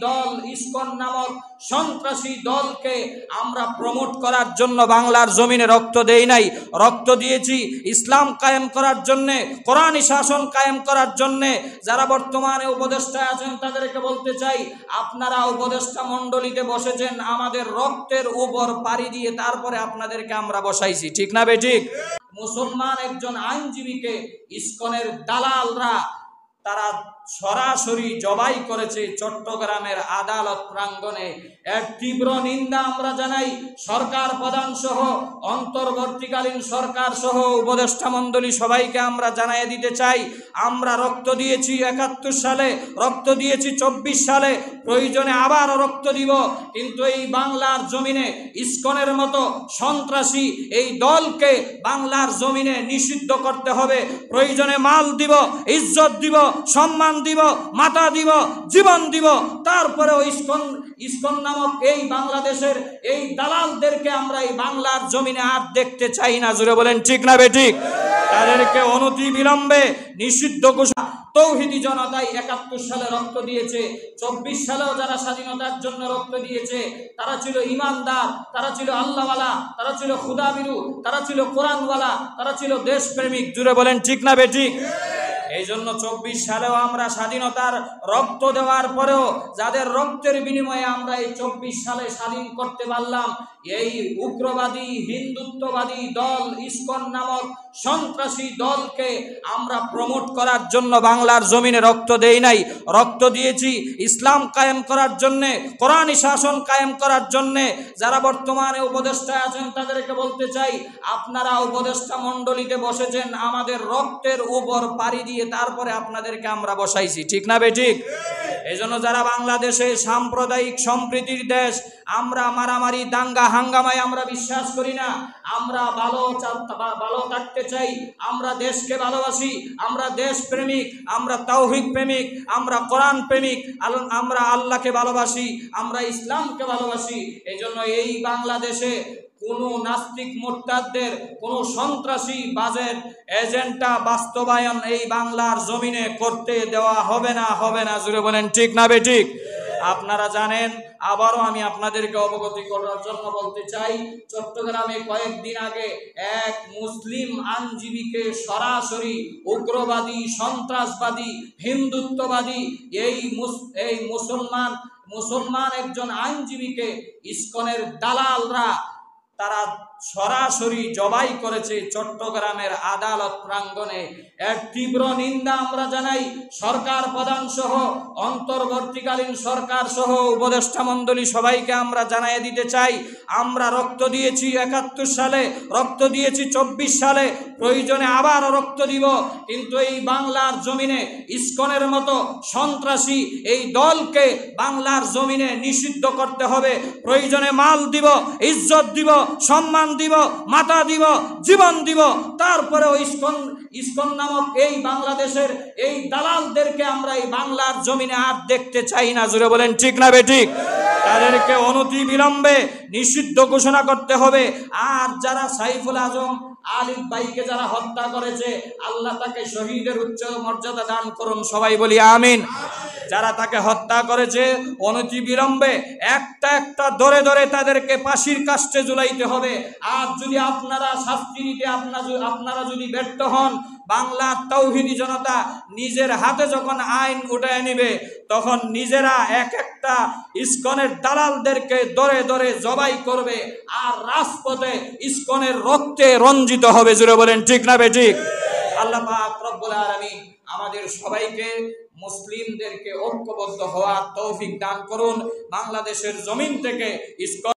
দল ইসকন নামক সন্ত্রাসী দলকে আমরা প্রমোট করার জন্য বাংলার জমিনে রক্ত দেই নাই, রক্ত দিয়েছি ইসলাম কায়েম করার জন্যে, কোরআনী শাসন কায়েম করার জন্যে। যারা বর্তমানে উপদেষ্টায় আছেন তাদেরকে বলতে চাই, আপনারা উপদেষ্টা মণ্ডলীতে বসেছেন আমাদের রক্তের উপর পাড়ি দিয়ে, তারপরে আপনাদেরকে আমরা বসাইছি, ঠিক না বেঠিক? মুসলমান একজন আইনজীবীকে ইসকনের দালালরা তারা সরাসরি জবাই করেছে চট্টগ্রামের আদালত প্রাঙ্গণে। এর তীব্র নিন্দা আমরা জানাই। সরকার প্রধান সহ অন্তর্বর্তীকালীন সরকার সহ উপদেষ্টা মণ্ডলী সবাইকে আমরা জানিয়ে দিতে চাই, আমরা রক্ত দিয়েছি ৭১ সালে, রক্ত দিয়েছি ২৪ সালে, প্রয়োজনে আবারও রক্ত দিব। কিন্তু এই বাংলার জমিনে ইসকনের মতো সন্ত্রাসী এই দলকে বাংলার জমিনে নিষিদ্ধ করতে হবে। প্রয়োজনে মাল দিব, ইজ্জত দিব, সম্মান দিব, মাথা দিব, জীবন দিব, তারপরেও ইসকন নামক এই বাংলাদেশের এই দালালদেরকে আমরা এই বাংলার জমিনে আর দেখতে চাই না। জুড়ে বলেন ঠিক না বেঠিক? তাদেরকে অনতি বিলম্বে নিষিদ্ধ ঘোষণা। তৌহিদি জনতাই ৭১ সালে রক্ত দিয়েছে, ২৪ সালেও যারা স্বাধীনতার জন্য রক্ত দিয়েছে তারা ছিল ইমানদার, তারা ছিল আল্লাহওয়ালা, তারা ছিল খুদাবিরু, তারা ছিল কোরআনওয়ালা, তারা ছিল দেশপ্রেমিক। জুড়ে বলেন ঠিক না বেঠিক? এই জন্য ২৪ সালেও আমরা স্বাধীনতার রক্ত দেওয়ার পরেও যাদের রক্তের বিনিময়ে আমরা এই ২৪ সালে স্বাধীন করতে পারলাম, এই উগ্রবাদী হিন্দুত্ববাদী দল ইসকন নামক সন্ত্রাসী দলকে আমরা প্রমোট করার জন্য বাংলার জমিনে রক্ত দেই নাই, রক্ত দিয়েছি ইসলাম কায়েম করার জন্যে, কোরআনী শাসন কায়েম করার জন্যে। যারা বর্তমানে উপদেষ্টায় আছেন তাদেরকে বলতে চাই, আপনারা উপদেষ্টা মণ্ডলীতে বসেছেন আমাদের রক্তের উপর পাড়ি দিয়ে, তারপরে আপনাদেরকে আমরা বসাইছি, ঠিক না বেঠিক? এই জন্য যারা বাংলাদেশে সাম্প্রদায়িক সম্প্রীতির দেশ, আমরা মারামারি দাঙ্গা হাঙ্গামায় আমরা বিশ্বাস করি না। আমরা ভালো থাকতে চাই, আমরা দেশকে ভালোবাসি, আমরা দেশপ্রেমিক, আমরা তাওহীদ প্রেমিক, আমরা কোরআন প্রেমিক, আমরা আল্লাহকে ভালোবাসি, আমরা ইসলামকে ভালোবাসি। এই জন্য এই বাংলাদেশে কোনো নাস্তিক মোরতাদদের কোনো সন্ত্রাসী বাজেট এজেন্ডা বাস্তবায়ন এই বাংলার জমিনে করতে দেওয়া হবে না, হবে না। জুড়ে বলেন ঠিক না বেঠিক? আপনারা জানেন, আবারও আমি আপনাদেরকে অবগত করার জন্য বলতে চাই, চট্টগ্রামে কয়েকদিন আগে এক মুসলিম আইনজীবীকে সরাসরি উগ্রবাদী, সন্ত্রাসবাদী, হিন্দুত্ববাদী এই মুসলমান একজন আইনজীবীকে ইসকনের দালালরা তারা সরাসরি জবাই করেছে চট্টগ্রামের আদালত প্রাঙ্গণে। এর তীব্র নিন্দা আমরা জানাই। সরকার প্রধান সহ অন্তর্বর্তীকালীন সরকার সহ উপদেষ্টা মণ্ডলী সবাইকে আমরা জানিয়ে দিতে চাই, আমরা রক্ত দিয়েছি ৭১ সালে, রক্ত দিয়েছি ২৪ সালে, প্রয়োজনে আবারও রক্ত দিব। কিন্তু এই বাংলার জমিনে ইসকনের মতো সন্ত্রাসী এই দলকে বাংলার জমিনে নিষিদ্ধ করতে হবে। প্রয়োজনে মাল দিব, ইজ্জত দিব, সম্মান দিব, মাথা দিব, জীবন দিব, তারপরেও ইসকন নামক এই বাংলাদেশের এই দালালদেরকে আমরা এই বাংলার জমিনে আর দেখতে চাই না। জুড়ে বলেন ঠিক না বেঠিক? তাদেরকে অনতি বিলম্বে নিষিদ্ধ ঘোষণা করতে হবে। আর যারা সাইফুল আজম আলিফ ভাইকে যারা হত্যা করেছে, আল্লাহ তাকে শহীদের উচ্চ মর্যাদা দান করুন, সবাই বলি আমিন। যারা তাকে হত্যা করেছে অনতি বিলম্বে একটা একটা ধরে ধরে তাদেরকে ফাঁসির কাস্টে ঝুলাইতে হবে। আর যদি আপনারা শাস্তি দিতে আপনারা যদি ব্যর্থ হন, বাংলার তাওহীদি জনতা নিজের হাতে যখন আইন উঠায় নেবে, তখন নিজেরা এক একটা ইসকনের দালালদেরকে ধরে ধরে জবাই করবে, আর রাজপথে ইসকনের রক্তে রঞ্জিত হবে। জুড়ে বলেন ঠিক না বেঠিক? আল্লাহ পাক রব্বুল আলামিন আমাদের সবাইকে, মুসলিমদেরকে ঐক্যবদ্ধ হওয়ার তৌফিক দান করুন। বাংলাদেশের জমিন থেকে ইসকন